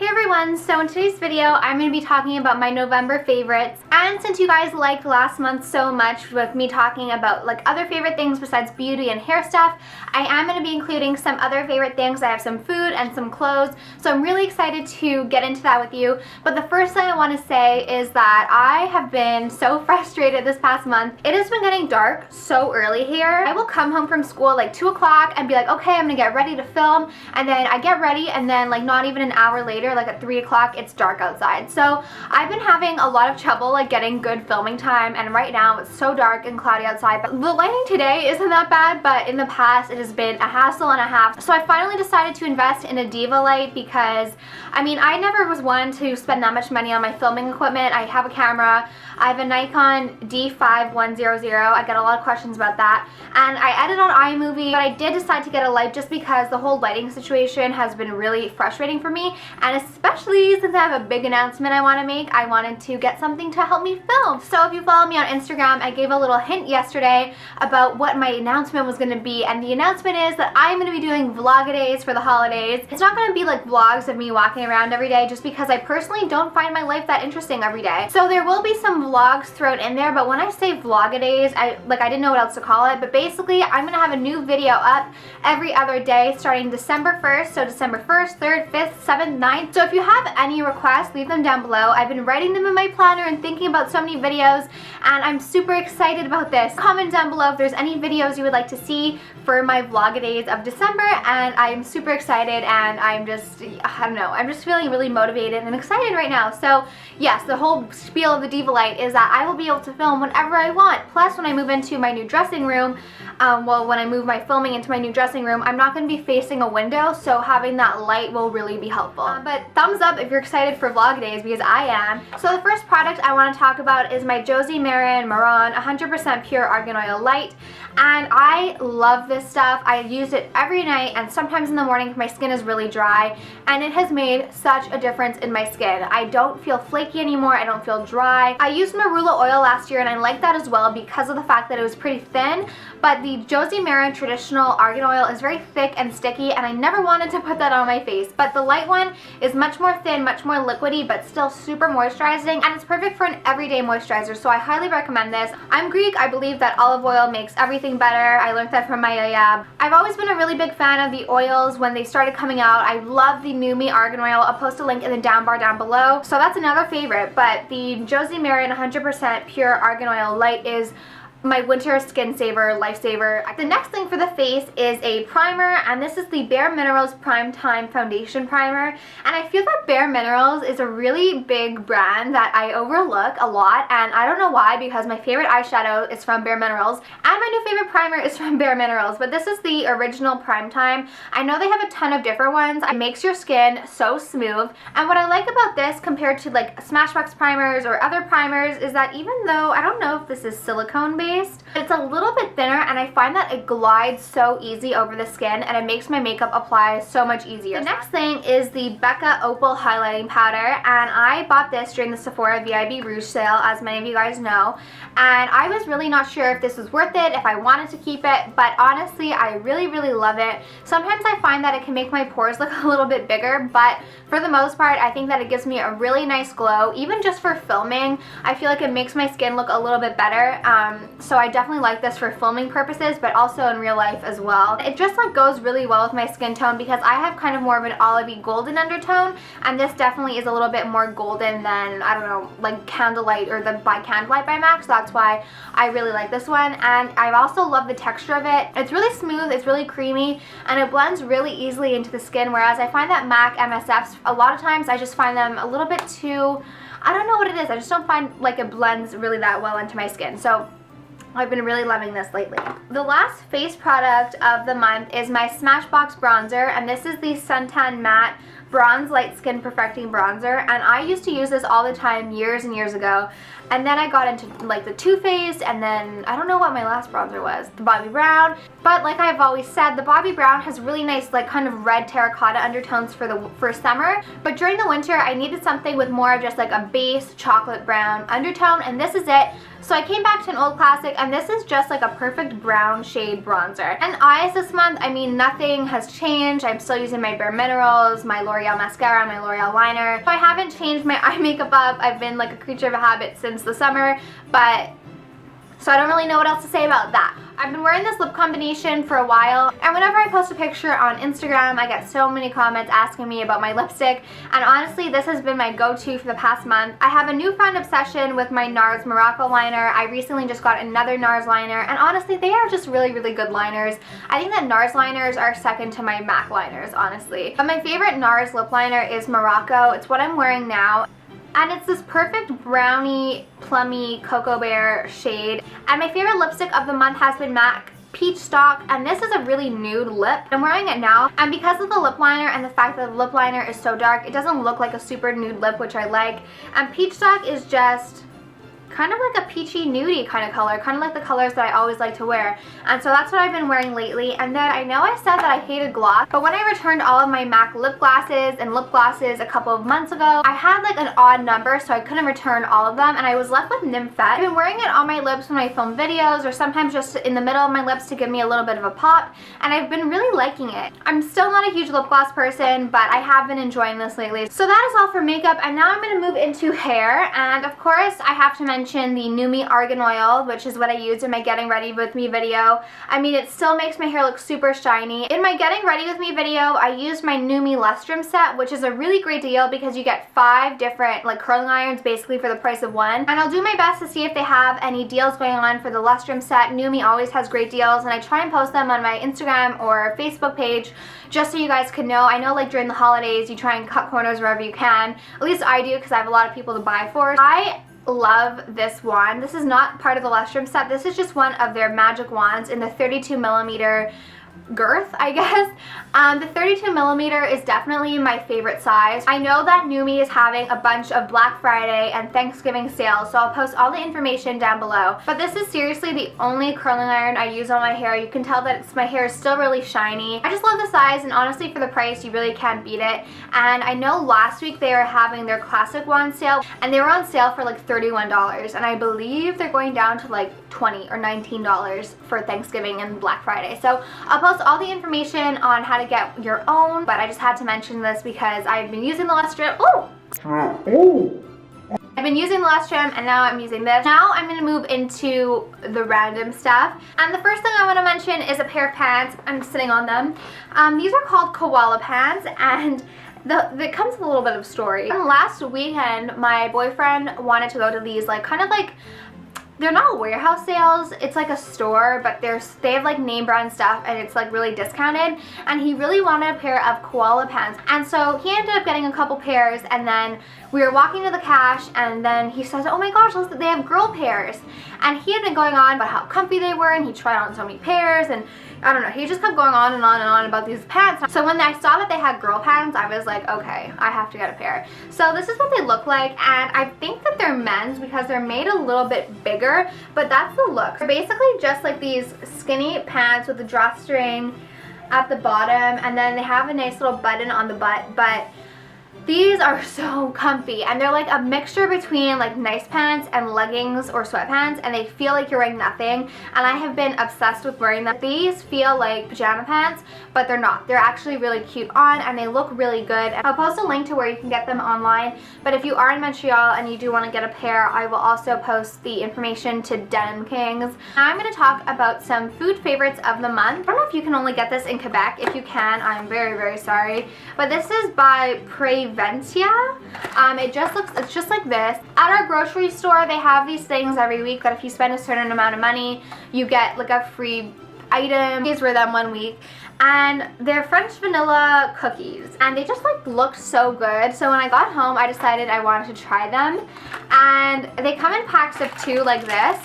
Hey everyone, so in today's video I'm going to be talking about my November favorites, and since you guys liked last month so much with me talking about like other favorite things besides beauty and hair stuff, I am going to be including some other favorite things. I have some food and some clothes, so I'm really excited to get into that with you. But the first thing I want to say is that I have been so frustrated this past month. It has been getting dark so early here. I will come home from school like 2 o'clock and be like, okay, I'm going to get ready to film, and then I get ready and then like not even an hour later, like at 3 o'clock, it's dark outside. So I've been having a lot of trouble like getting good filming time, and right now it's so dark and cloudy outside. But the lighting today isn't that bad, but in the past it has been a hassle and a half. So I finally decided to invest in a Diva light because I mean, I never was one to spend that much money on my filming equipment. I have a camera. I have a Nikon D5100. I get a lot of questions about that. And I edit on iMovie, but I did decide to get a light just because the whole lighting situation has been really frustrating for me. And especially since I have a big announcement I want to make, I wanted to get something to help me film. So if you follow me on Instagram, I gave a little hint yesterday about what my announcement was going to be. And the announcement is that I'm going to be doing vlog-a-days for the holidays. It's not going to be like vlogs of me walking around every day, just because I personally don't find my life that interesting every day. So there will be some vlogs thrown in there, but when I say vlog-a-days, I didn't know what else to call it, but basically I'm gonna have a new video up every other day starting December 1st, so December 1st, 3rd, 5th, 7th, 9th. So if you have any requests, leave them down below. I've been writing them in my planner and thinking about so many videos, and I'm super excited about this. Comment down below if there's any videos you would like to see for my vlog-a-days of December, and I'm super excited, and I'm just, I don't know, I'm just feeling really motivated and excited right now. So yes, the whole spiel of the Diva light is that I will be able to film whenever I want. Plus, when I move into my new dressing room, when I move my filming into my new dressing room, I'm not going to be facing a window, so having that light will really be helpful. But thumbs up if you're excited for vlog days, because I am. So the first product I want to talk about is my Josie Maran 100% pure argan oil light, and I love this stuff. I use it every night and sometimes in the morning if my skin is really dry, and it has made such a difference in my skin. I don't feel flaky anymore. I don't feel dry. I used marula oil last year, and I like that as well because of the fact that it was pretty thin, but the Josie Maran traditional argan oil is very thick and sticky, and I never wanted to put that on my face. But the light one is much more thin, much more liquidy, but still super moisturizing, and it's perfect for an everyday moisturizer, so I highly recommend this. I'm Greek. I believe that olive oil makes everything better. I learned that from my yaya. I've always been a really big fan of the oils when they started coming out. I love the New Me argan oil. I'll post a link in the down bar down below. So that's another favorite, but the Josie Maran 100% pure argan oil light is my winter skin saver, lifesaver. The next thing for the face is a primer, and this is the Bare Minerals Prime Time Foundation Primer. And I feel that Bare Minerals is a really big brand that I overlook a lot, and I don't know why, because my favorite eyeshadow is from Bare Minerals, and my new favorite primer is from Bare Minerals, but this is the original Prime Time. I know they have a ton of different ones. It makes your skin so smooth, and what I like about this compared to like Smashbox primers or other primers is that even though, I don't know if this is silicone based, it's a little bit thinner, and I find that it glides so easy over the skin, and it makes my makeup apply so much easier. The next thing is the Becca Opal Highlighting Powder, and I bought this during the Sephora VIB Rouge sale, as many of you guys know, and I was really not sure if this was worth it, if I wanted to keep it, but honestly, I really, really love it. Sometimes I find that it can make my pores look a little bit bigger, but for the most part, I think that it gives me a really nice glow. Even just for filming, I feel like it makes my skin look a little bit better. So I definitely like this for filming purposes, but also in real life as well. It just like goes really well with my skin tone because I have kind of more of an olivey golden undertone, and this definitely is a little bit more golden than, I don't know, like Candlelight or the by Candlelight by MAC, so that's why I really like this one. And I also love the texture of it. It's really smooth, it's really creamy, and it blends really easily into the skin, whereas I find that MAC MSFs, a lot of times I just find them a little bit too, I don't know what it is, I just don't find like it blends really that well into my skin. So I've been really loving this lately. The last face product of the month is my Smashbox bronzer, and this is the Suntan Matte Bronze Light Skin Perfecting Bronzer, and I used to use this all the time years and years ago, and then I got into like the Too Faced, and then I don't know what my last bronzer was, the Bobbi Brown, but like I've always said, the Bobbi Brown has really nice like kind of red terracotta undertones for summer, but during the winter I needed something with more of just like a base chocolate brown undertone, and this is it. So I came back to an old classic, and this is just like a perfect brown shade bronzer. And eyes this month, I mean, nothing has changed. I'm still using my Bare Minerals, my L'Oreal mascara, my L'Oreal liner. So I haven't changed my eye makeup up. I've been like a creature of a habit since the summer, so I don't really know what else to say about that. I've been wearing this lip combination for a while, and whenever I post a picture on Instagram, I get so many comments asking me about my lipstick, and honestly, this has been my go-to for the past month. I have a newfound obsession with my NARS Morocco liner. I recently just got another NARS liner, and honestly, they are just really, really good liners. I think that NARS liners are second to my MAC liners, honestly. But my favorite NARS lip liner is Morocco. It's what I'm wearing now. And it's this perfect brownie, plummy Cocoa Bear shade. And my favorite lipstick of the month has been MAC Peach Stock, and this is a really nude lip. I'm wearing it now, and because of the lip liner and the fact that the lip liner is so dark, it doesn't look like a super nude lip, which I like. And Peach Stock is just kind of like a peachy nudie kind of color, kind of like the colors that I always like to wear. And so that's what I've been wearing lately. And then I know I said that I hated gloss, but when I returned all of my MAC lip glosses and lip glosses a couple of months ago, I had like an odd number, so I couldn't return all of them, and I was left with Nymphet. I've been wearing it on my lips when I film videos, or sometimes just in the middle of my lips to give me a little bit of a pop, and I've been really liking it. I'm still not a huge lip gloss person, but I have been enjoying this lately. So that is all for makeup, and now I'm going to move into hair. And of course, I have to mention the Numi Argan Oil, which is what I used in my Getting Ready With Me video. I mean, it still makes my hair look super shiny. In my Getting Ready With Me video, I used my Numi Lustrum set, which is a really great deal because you get 5 different like curling irons basically for the price of one. And I'll do my best to see if they have any deals going on for the Lustrum set. Numi always has great deals, and I try and post them on my Instagram or Facebook page just so you guys can know. I know like during the holidays, you try and cut corners wherever you can. At least I do, because I have a lot of people to buy for. I love this wand. This is not part of the Lustrum set. This is just one of their magic wands in the 32mm girth, I guess. The 32mm is definitely my favorite size. I know that Numi is having a bunch of Black Friday and Thanksgiving sales, so I'll post all the information down below. But this is seriously the only curling iron I use on my hair. You can tell that my hair is still really shiny. I just love the size, and honestly for the price, you really can't beat it. And I know last week they were having their classic wand sale, and they were on sale for like $31, and I believe they're going down to like $20 or $19 for Thanksgiving and Black Friday. So I'll post all the information on how to get your own, but I just had to mention this because I've been using the Lustrum. I've been using the Lustrum, and now I'm using this. Now I'm going to move into the random stuff. And the first thing I want to mention is a pair of pants. I'm sitting on them. These are called Kuwalla Pants, and it comes with a little bit of story. Last weekend, my boyfriend wanted to go to these kind of like, they're not warehouse sales, it's like a store, but they have like name brand stuff, and it's like really discounted, and he really wanted a pair of Kuwalla Pants. And so he ended up getting a couple pairs, and then we were walking to the cash, and then he says, oh my gosh, they have girl pairs. And he had been going on about how comfy they were, and he tried on so many pairs, and I don't know, he just kept going on and on and on about these pants. So when I saw that they had girl pants, I was like, okay, I have to get a pair. So this is what they look like, and I think that they're men's because they're made a little bit bigger, but that's the look. They're basically just like these skinny pants with a drawstring at the bottom, and then they have a nice little button on the butt, but these are so comfy, and they're like a mixture between like nice pants and leggings or sweatpants, and they feel like you're wearing nothing, and I have been obsessed with wearing them. These feel like pajama pants, but they're not. They're actually really cute on, and they look really good. I'll post a link to where you can get them online, but if you are in Montreal and you do want to get a pair, I will also post the information to Denim Kings. Now I'm going to talk about some food favorites of the month. I don't know if you can only get this in Quebec. If you can, I'm very, very sorry, but this is by Preventia. It's just like this. At our grocery store, they have these things every week that if you spend a certain amount of money, you get like a free item. These were them one week, and they're French vanilla cookies, and they just like looked so good. So when I got home, I decided I wanted to try them, and they come in packs of 2 like this.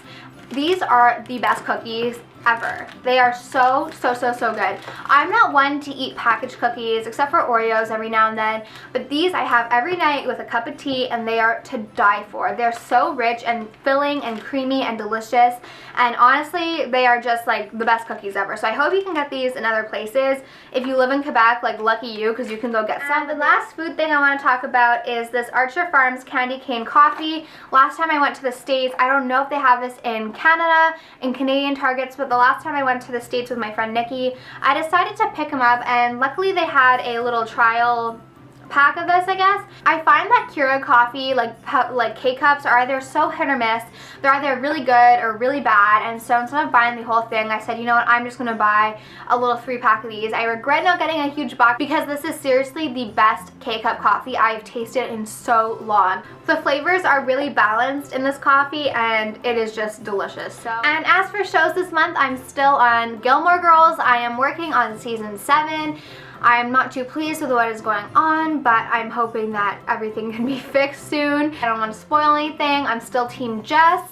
These are the best cookies. ever. They are so good. I'm not one to eat packaged cookies except for Oreos every now and then, but these I have every night with a cup of tea, and they are to die for. They're so rich and filling and creamy and delicious, and honestly they are just like the best cookies ever. So I hope you can get these in other places. If you live in Quebec, like lucky you, because you can go get some. And the last food thing I want to talk about is this Archer Farms candy cane coffee. Last time I went to the States, I don't know if they have this in Canada, in Canadian Targets, but the last time I went to the States with my friend Nikki, I decided to pick them up, and luckily they had a little trial pack of this, I guess. I find that Keurig coffee, like K-Cups, are either so hit or miss. They're either really good or really bad, and so instead of buying the whole thing, I said, you know what, I'm just gonna buy a little 3-pack of these. I regret not getting a huge box because this is seriously the best K-Cup coffee I've tasted in so long. The flavors are really balanced in this coffee, and it is just delicious. And as for shows this month, I'm still on Gilmore Girls. I am working on season 7. I'm not too pleased with what is going on, but I'm hoping that everything can be fixed soon. I don't want to spoil anything. I'm still Team Jess.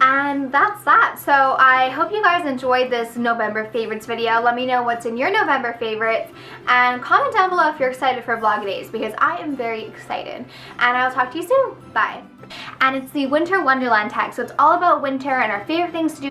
And that's that. So I hope you guys enjoyed this November favorites video. Let me know what's in your November favorites, and comment down below if you're excited for Vlogdays, because I am very excited. And I'll talk to you soon. Bye. And it's the Winter Wonderland tag, so it's all about winter and our favorite things to do